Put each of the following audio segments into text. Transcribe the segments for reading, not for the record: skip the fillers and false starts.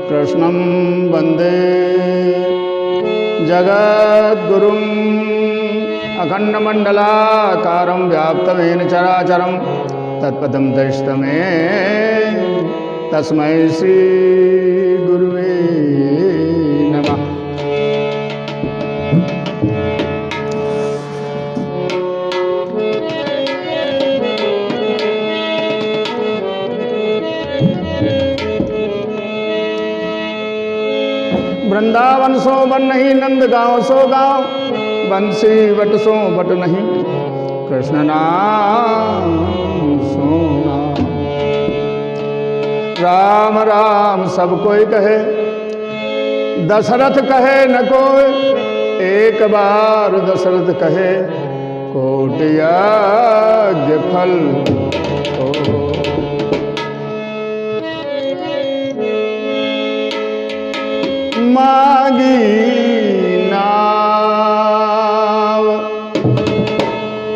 कृष्णं वन्दे जगद्गुरुम् अखण्डमण्डलाकारं व्याप्तमेन चराचरं तत्पदं दर्शितमे तस्मै श्री गुरुवे नमः। वृंदावन सो वन नहीं, नंद गाँव सो गाँव, बंसी बट सो बट नहीं, कृष्ण नाम सो नाम। राम राम सब कोई कहे, दशरथ कहे न कोई, एक बार दशरथ कहे, कोटि यज्ञ फल हो। मागी नाव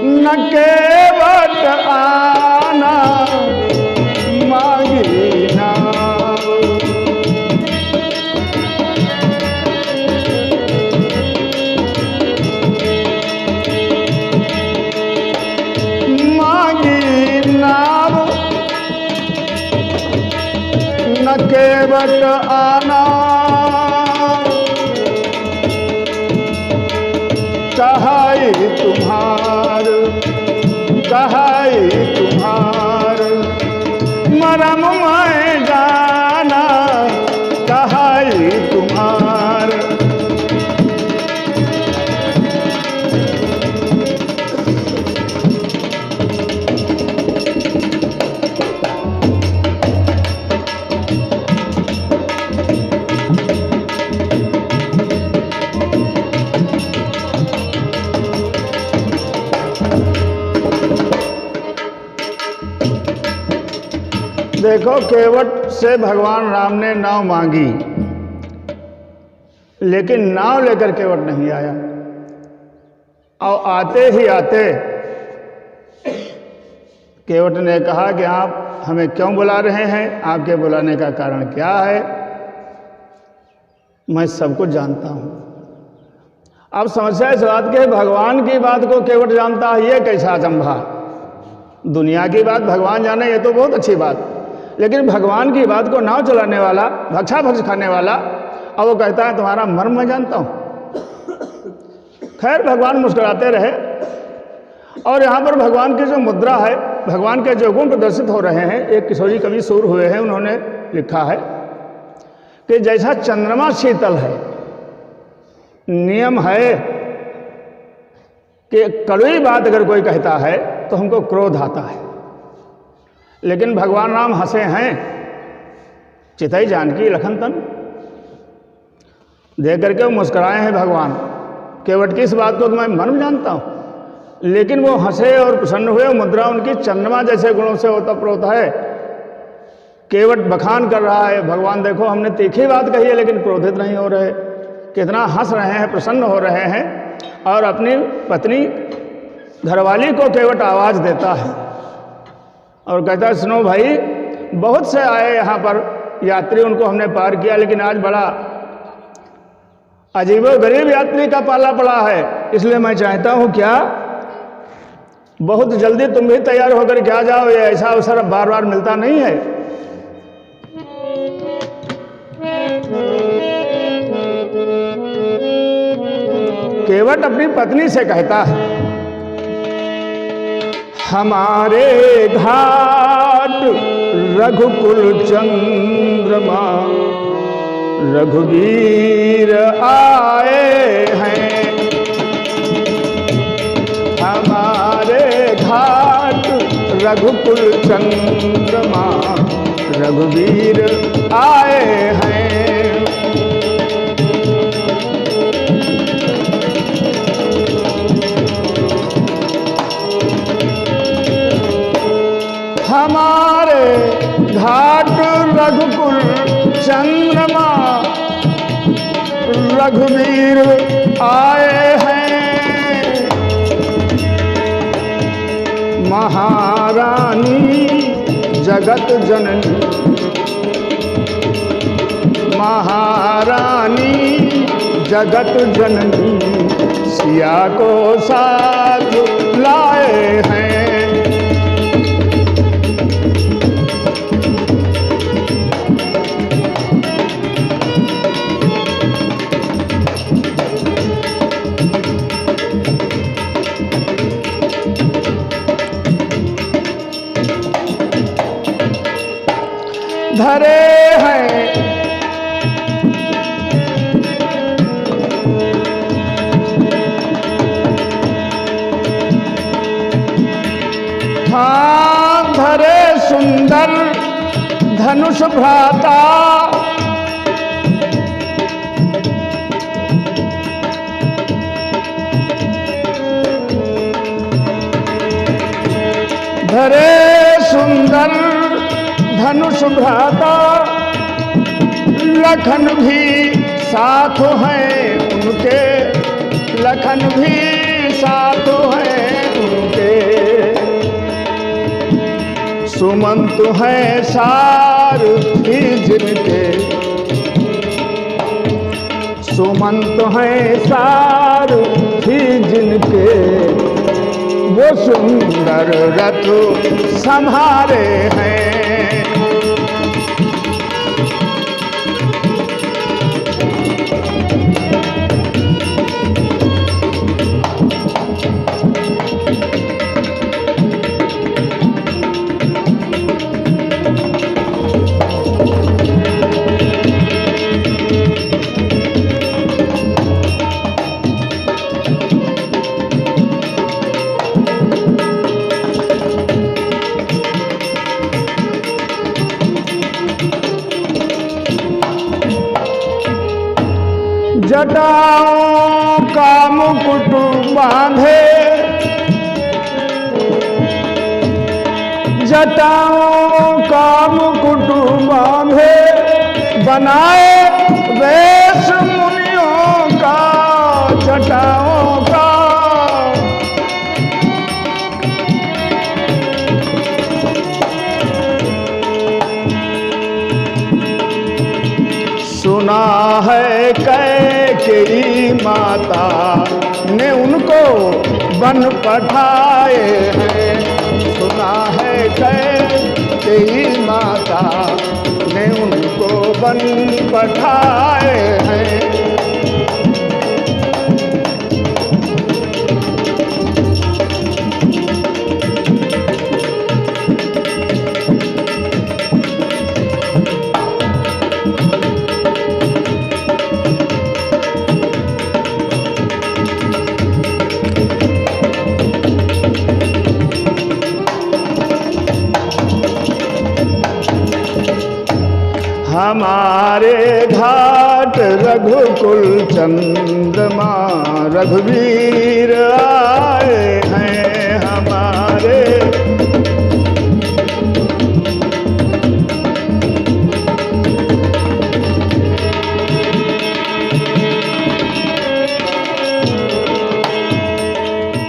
न केवट आना, मागी नाव मागी नाव न केवट आना, कहाई तुम्हार कहाई तुम्हार, मरम मैं जाना कहाई तुम्हार। देखो, केवट से भगवान राम ने नाव मांगी, लेकिन नाव लेकर केवट नहीं आया। और आते ही आते केवट ने कहा कि आप हमें क्यों बुला रहे हैं, आपके बुलाने का कारण क्या है। मैं सब कुछ जानता हूं। अब समस्या इस बात की है, भगवान की बात को केवट जानता है, ये कैसा अचंभा। दुनिया की बात भगवान जाने ये तो बहुत अच्छी बात, लेकिन भगवान की बात को नाव चलाने वाला, भक्षा भक्ष खाने वाला, और वो कहता है तुम्हारा मर्म मैं जानता हूं। खैर, भगवान मुस्कुराते रहे। और यहाँ पर भगवान की जो मुद्रा है, भगवान के जो गुण प्रदर्शित हो रहे हैं, एक किशोरी कवि सूर हुए हैं, उन्होंने लिखा है कि जैसा चंद्रमा शीतल है, नियम है कि कड़वी बात अगर कोई कहता है तो हमको क्रोध आता है, लेकिन भगवान राम हंसे हैं, चितई जानकी लखन तन, देख करके वो मुस्कुराए हैं भगवान। केवट की इस बात को तो मैं मर्म जानता हूँ, लेकिन वो हंसे और प्रसन्न हुए। मुद्रा उनकी चंद्रमा जैसे गुणों से ओतप्रोत है। केवट बखान कर रहा है, भगवान देखो हमने तीखी बात कही है लेकिन क्रोधित नहीं हो रहे, कितना हंस रहे हैं, प्रसन्न हो रहे हैं। और अपनी पत्नी घरवाली को केवट आवाज देता है और कहता है, सुनो भाई, बहुत से आए यहाँ पर यात्री, उनको हमने पार किया, लेकिन आज बड़ा अजीबो गरीब यात्री का पाला पड़ा है, इसलिए मैं चाहता हूँ क्या बहुत जल्दी तुम भी तैयार होकर क्या जाओ, ये ऐसा अवसर बार बार मिलता नहीं है। केवट अपनी पत्नी से कहता है, हमारे घाट रघुकुल चंद्रमा रघुवीर आए हैं, हमारे घाट रघुकुल चंद्रमा रघुवीर आए हैं। हमारे घाट रघुकुल चंद्रमा रघुवीर आए हैं, महारानी जगत जननी, महारानी जगत जननी, सिया को साथ लाए हैं। धरे हैं हाँ, धरे सुंदर धनुष भ्राता, धरे सुंदर धनुष भ्राता, लखन भी साथ हैं उनके, लखन भी साथ हैं उनके, सुमंत हैं सारथी जिनके, सुमंत हैं सारथी जिनके, वो सुंदर रथ संभारे हैं। जटाओं का मुकुट बांधे, जटाओं का मुकुट बांधे, बनाए वेश मुनियों का, जटाओं का सुना है कैकेयी माता ने उनको वन पठाए हैं, सुना है कैकेयी माता ने उनको वन पठाए हैं। हमारे घाट रघुकुल चंद्रमा रघुवीर आए हैं, हमारे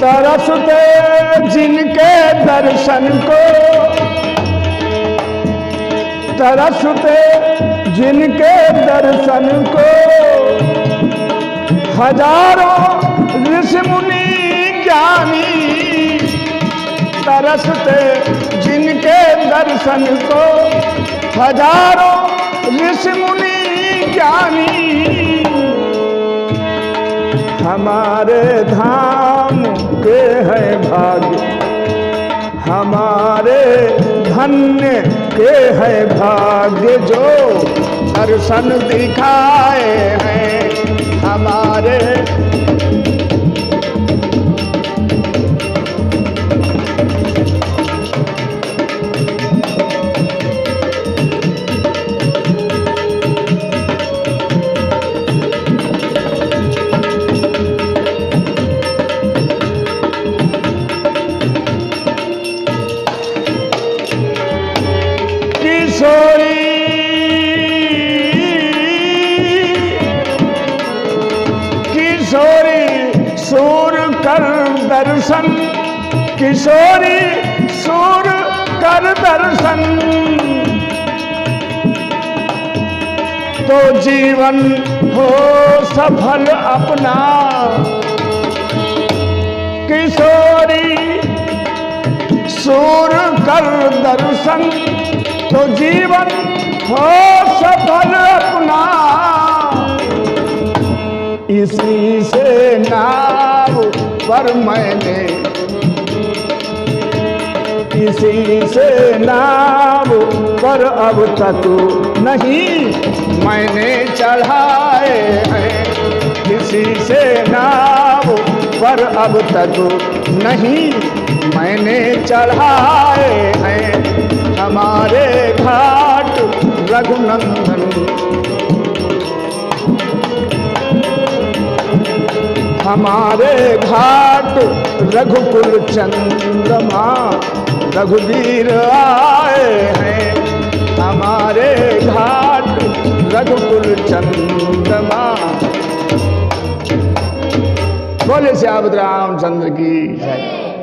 तरसते जिनके दर्शन को, तरसते जिनके दर्शन को, हजारों ऋषि मुनि ज्ञानी, तरसते जिनके दर्शन को, हजारों ऋषि मुनि ज्ञानी, हमारे धाम के हैं भाग्य, हमारे धन्य के है भाग्य जो दर्शन दिखाए हैं हमारे। किशोरी किशोरी सूर कर दर्शन, तो जीवन हो सफल अपना। किशोरी सूर कर दर्शन, तो जीवन हो सफल अपना। इसी से नाव पर मैंने, इसी से नाव पर अब तक नहीं मैंने चढ़ाए हैं। किसी से नाव पर अब तक नहीं मैंने चढ़ाए हैं। हमारे घाट रघुनंदन, हमारे घाट रघुकुल चंद्रमा, रघुवीर आए हैं। हमारे घाट रघुकुल चंद्रमा। बोले श्याम रामचंद्र की जय।